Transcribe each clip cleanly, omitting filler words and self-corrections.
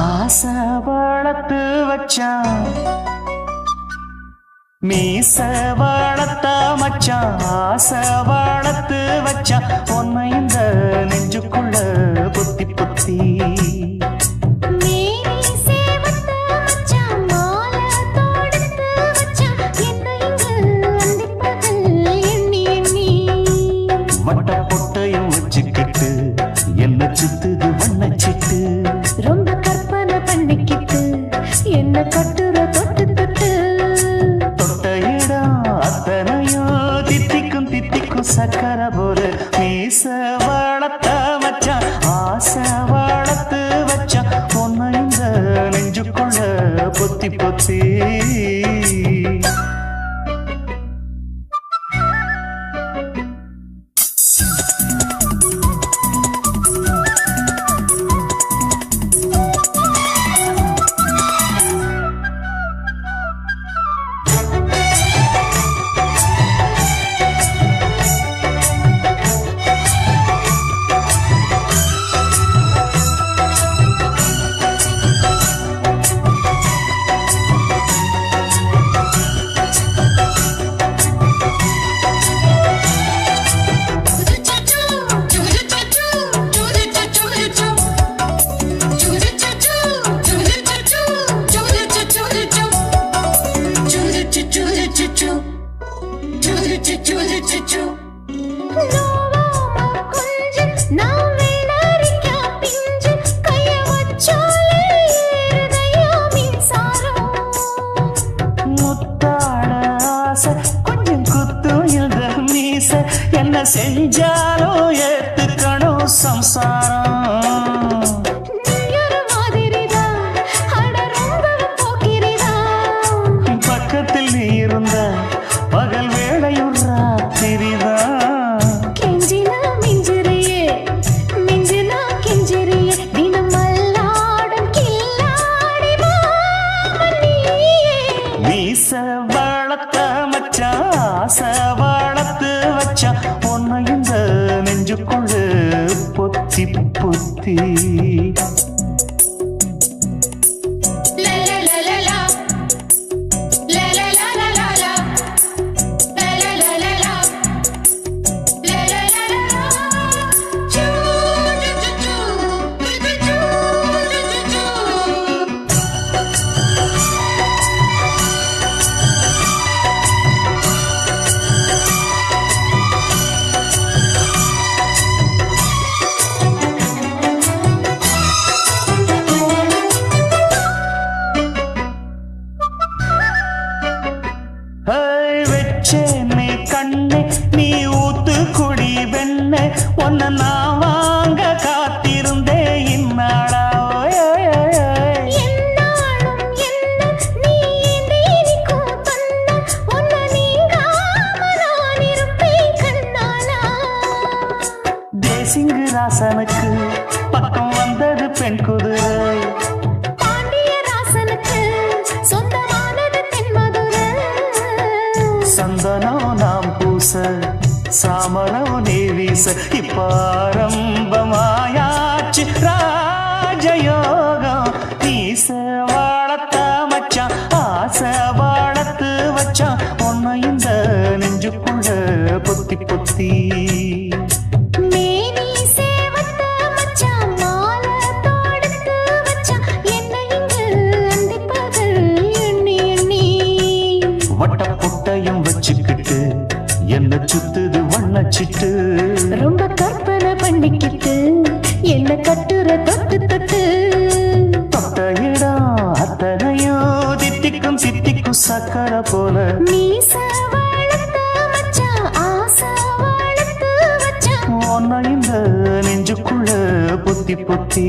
ஆசை வளர்த்து வச்சான் மீச வளர்த்த மச்சான் ஆசை வளர்த்து வச்சான் உன்னை இந்த நெஞ்சுக்குள்ள பொத்தி பொத்தி வட்ட பொட்டையும் வச்சுக்கிட்டு என்ன சுத்துது வண்ணச்சிட்டு ரொம்ப கற்பனை பண்ணிக்கிட்டு என்ன கட்டுற தொட்டு தொட்டு தொட்ட இடம் அத்தனையும் தித்திக்கும் தித்திக்கும் சக்கரை போல மீச வளர்த்த மச்சான் ஆசை வளர்த்து வச்சான் உன்னை இந்த நெஞ்சுக்குள்ள பொத்தி பொத்தி கொஞ்சம் குத்தும் இந்த மீச என்ன செஞ்சாலும் ஏத்துக்கணும் சம்சாரம் பக்கத்தில் நீ இருந்த பகல் வேளையும் ராத்திரிதான் கெஞ்சினா மிஞ்சிரியே மிஞ்சினா கெஞ்சிரியே தினமல்லாடும் கில்லாடி மாமணியே மீச வளர்த்த மச்சான் ஆசை வளர்த்து வச்சான் உன்னை இந்த நெஞ்சுக்குள்ள பொத்தி பொத்தி வெச்சேனே கண்ணே நீ ஊத்து குடி வெண்ணே உன்னை நான் வாங்க காத்திருந்தே இந்நாளா என்னாலும் என்ன நீ நீரிக்கும் பண்ண உன்னை நீங்காம நான் இருப்பேன் கண்ணாலா தேசிங்கு ராசனுக்கு பக்கம் வந்தது பெண் குதிரை பாண்டியராசனுக்கு சொந்தமானது தென்மதுரை சந்தனம் நாம் பூச சாமரம் நீ வீச இப்பாரம்பமாயாச்சு ராஜயோகம் நீச வளர்த்த மச்சான் ஆசை வளர்த்து வச்சான் உன்னை இந்த நெஞ்சுக்குள்ள பொத்தி பொத்தி மேனி சேவத்த மச்சான் மாலை தொடுத்து வச்சான் என்ன இங்கு அந்திப்பகல் எண்ணி எண்ணி வட்ட பொட்டையும் வச்சுக்கிட்டு என்ன சுத்துது வண்ணச்சிட்டு ரொம்ப கற்பனை பண்ணிக்கிட்டு என்ன கட்டுற தொட்டு தொட்டு தொட்ட இடம் அத்தனையும் தித்திக்கும் தித்திக்கும் சக்கரை போல மீச வளர்த்த மச்சான் ஆசை வளர்த்து வச்சான் உன்னை இந்த நெஞ்சுக்குள்ள பொத்தி பொத்தி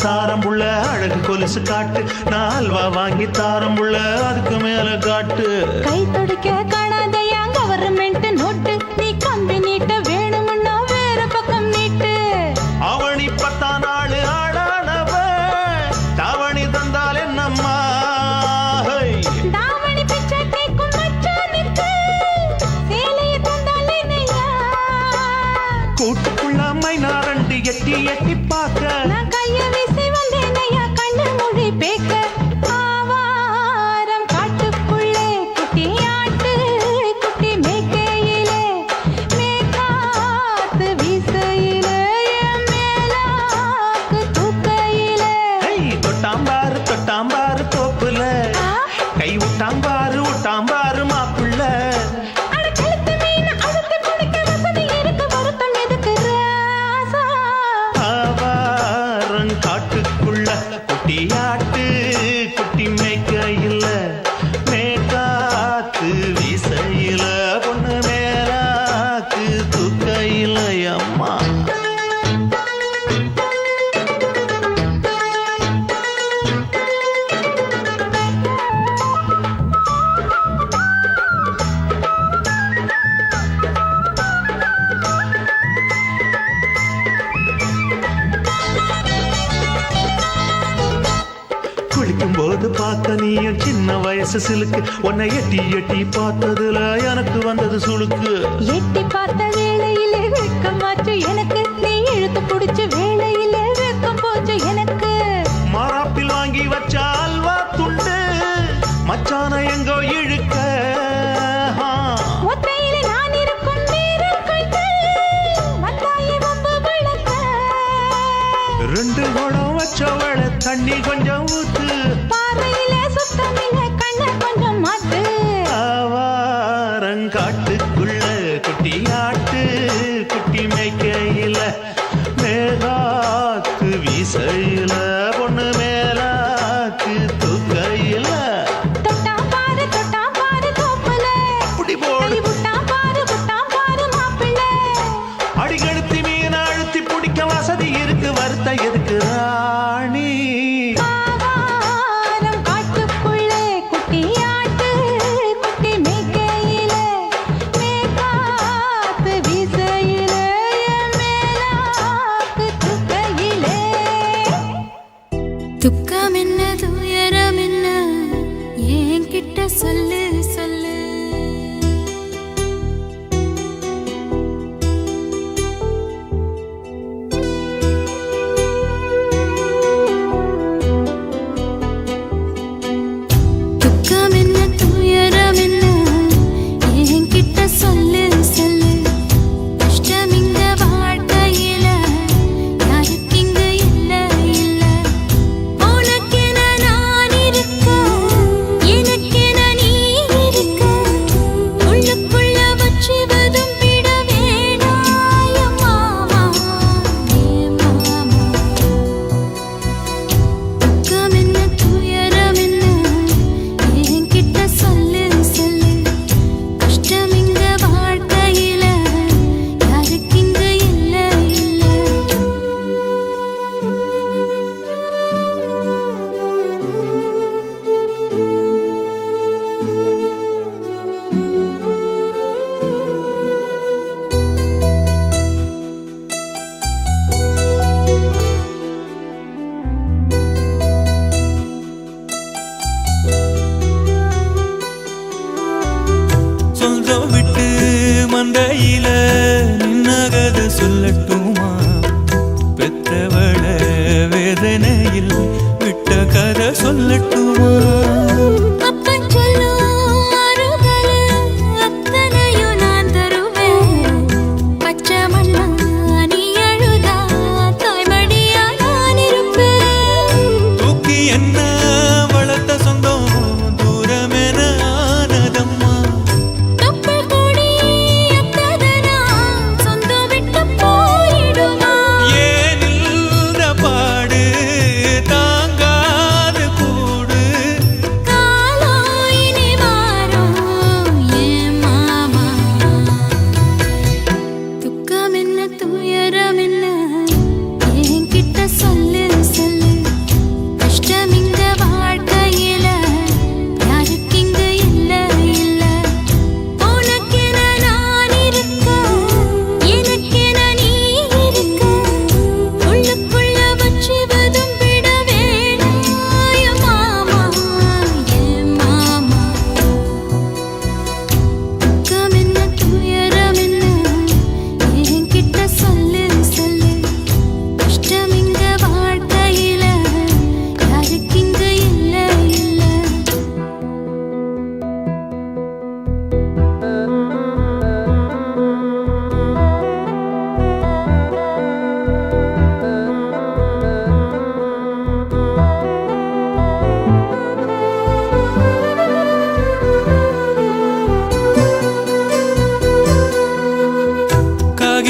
தாரம் புள்ள அழகு கொலுசு காட்டு நான் அல்வா வாங்கி தாரம் புள்ள அதுக்கு மேல காட்டு கை துடிக்க காணாதையா கவர்மெண்ட் நோட்டு நீ கம்பி நீட்ட வேணும்னா வேற பக்கம் நீட்டு அவனி 10 நாள் ஆடானவ தாவணி தந்தால் என்னம்மா தாவணி பிச்சை கேக்கும் மச்சானுக்கு சேலைய தந்தால் என்னையா கூட்டுக்குள்ள மைனாரண்டு எட்டி எட்டி பார்க்க நான் கைய வீசி வந்தேனையா கண்ணு மொழி பேக்க ஆவாரம் காட்டுக்குள்ளே குட்டி ஆட்டு குட்டி மேய்க்கையிலே மேக்காத்து வீசையிலே என் மேலாக்கு தூக்கையிலே தொட்டாம்பாரு தோப்புல கை விட்டாம்பாரு மாப்புள்ள அட கழுத்து மீன் அழுத்து குடிக்க வசதி இருக்கு வருத்தம் எதுக்கு ராசா ஆவாரம் காட்டுக்குள்ள குட்டியாட்டு குட்டி மேய்க்கையில மேக்காத்து வீசையில பொண்ணு மேலாக்கு தூக்கையில அம்மா குளிக்கும் போது பார்க்க நீயும் சின்ன வயசு சிலுக்கு உன்னை எட்டி எட்டி பார்த்ததுல எனக்கு வந்தது சுளுக்கு எட்டி பார்த்த வேளையிலே வெட்கமாச்சு எனக்கு நீ இழுத்து பிடிச்ச வேளையிலே வெட்கம் போச்சு எனக்கு மாறாப்பில் வாங்கி வச்ச அல்வா துண்டு மச்சான எங்கோ இழுக்க ஒத்தையிலே நான் இருக்கும் நேரம் கண்டு வந்தாயே வம்பு விளக்க 2 குடம் வச்சவள தண்ணி கொஞ்சம் ஊத்து பார்வையிலே சுத்தமில்லை கண்ணை கொஞ்சம் மாத்து ஆவாரங்காட்டுக்குள்ள குட்டியாட்டு குட்டி மேய்க்கையில மேலாக்கு வீசையில பொண்ணு மேலாக்கு தூக்கையில தொட்டாம் பாரு தோப்புல அப்படி போடு கை விட்டாம் பாரு மாப்பிள்ளை அடிக்கழுத்தி மீன் அழுத்தி பிடிக்க வசதி இருக்கு வருத்த எதுக்கு ராணி ஆவாரம் காட்டுக்குள்ளே குட்டி ஆட்டு குட்டி மேய்க்கையிலே மேக்காத்து வீசையிலே என் மேலாக்கு தூக்கையிலே துக்கம் என்ன துயரம் என்ன என்கிட்ட சொல்லு சொல்லு துக்கம் என்ன துயரம் என்ன என்கிட்ட சொல்லு சொல்லு கஷ்டம் இங்க வாழ்க்கையில யாருக்கு இங்க இல்ல இல்ல உனக்கென நான் இருக்க எனக்கென நீ இருக்க உள்ளுக்குள்ள வச்சுவதும் விட வேணாய மாமா ஏ மாமா துக்கம் என்ன துயரம் என்ன என்கிட்ட சொல்லு சொல்லு கஷ்டம் இங்க வாழ்க்கையில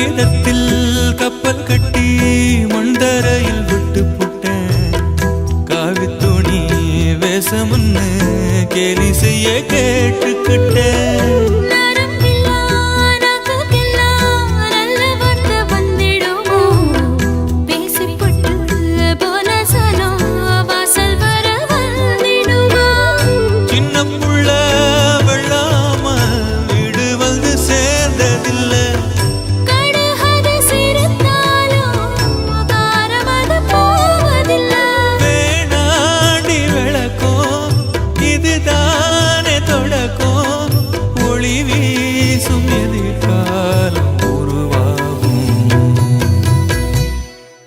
காகிதத்தில் கப்பல் கட்டி மண்டரையில் விட்டு புட்டேன் காவி துணி வேஷமுன்னு கேலி செய்ய கேட்டுக்கிட்டேன்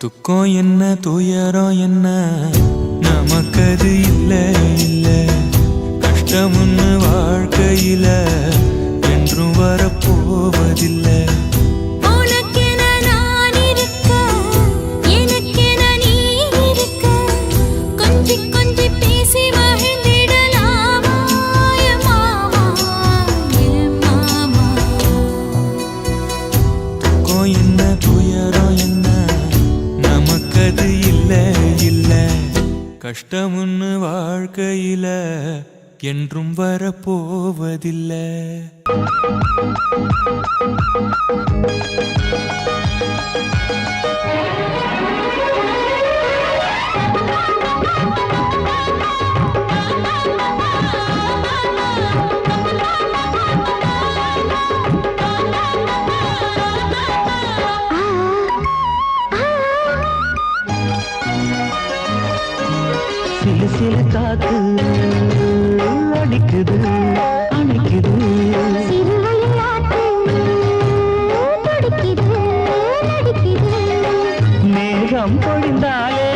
துக்கம் என்ன துயரம் என்ன நமக்கது இல்ல இல்ல கஷ்டம்னு வாழ்க்கையில என்றும் வரப்போவதில்லை கஷ்டமுன்னு வாழ்க்கையில என்றும் வரப்போவதில்லை சில சில காத்து அடிக்குது அணைக்குது மேகம் பொழிந்தாலே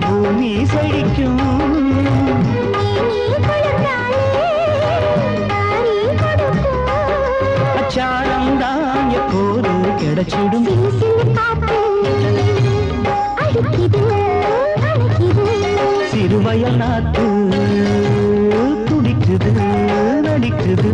பூமி செழிக்கும் அச்சாரம் தான் எப்போது கிடைச்சிடும் சிறுவயல் நாத்து துடிக்குது நடிக்குது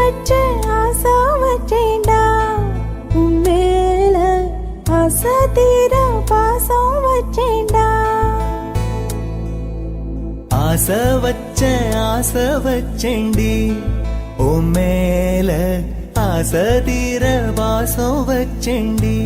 வச்சு ஆசை வச்சேண்டா உன் மேல ஆசை தீர பாசம் வச்சேண்டா ஆசை வச்சேண்டி உன் மேல ஆசை தீர வாசம் வச்சேண்டி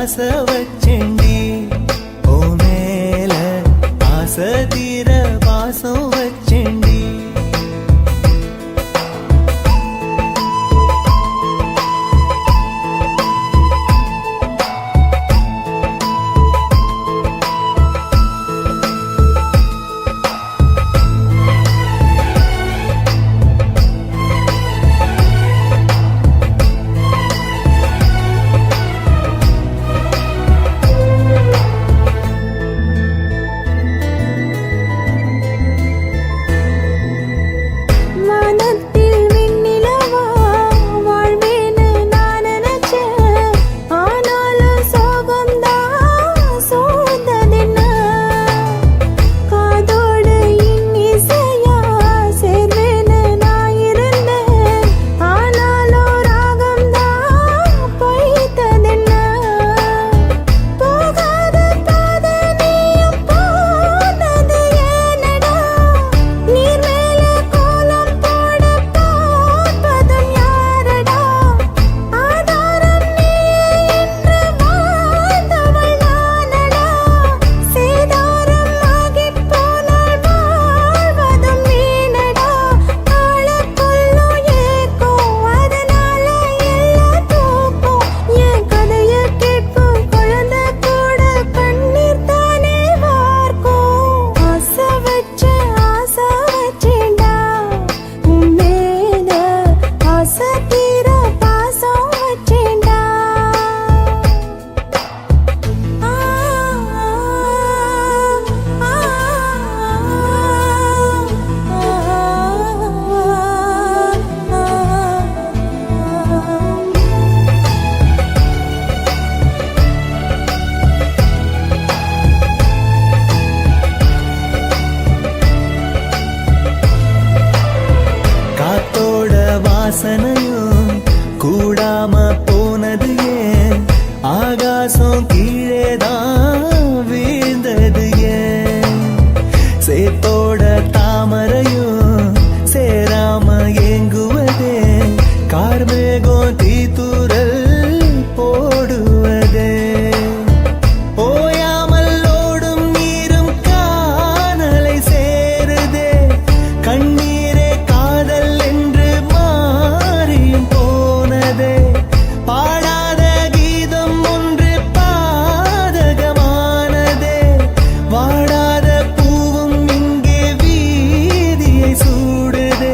ஆசை வச்சேண்டி ஓ மேல ஆசை தீர பாசம் வச்சேண்டி வாசனையும் கூடாம போனது ஏன் ஆகாசம் கீழேதான் வீழ்ந்தது ஏன் சேத்தோட தாமரையும் சேராம ஏங்குவதே கார்மேகம் தீத்துரல் போடுவதே ஓயாமல் ஓடும் நீரும் காணலை சேருதே கண்ணீரே காதல் என்று மாறியும் போனதே பாடாத கீதம் ஒன்று பாதகமானதே வாடாத பூவும் இங்கே வீதியை சூடுதே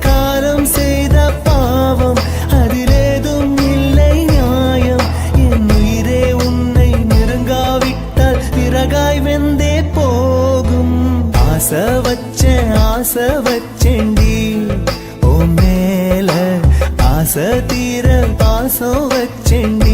காலம் செய்த பாவம் அதிலேதும் இல்லை நியாயம் என் உயிரே உன்னை நெருங்காவிட்டால் பிறகாய் வெந்தே போகும் ஆசை வச்சேண்டி ஓ மேல ஆசை தீர பாசம் வச்சேண்டி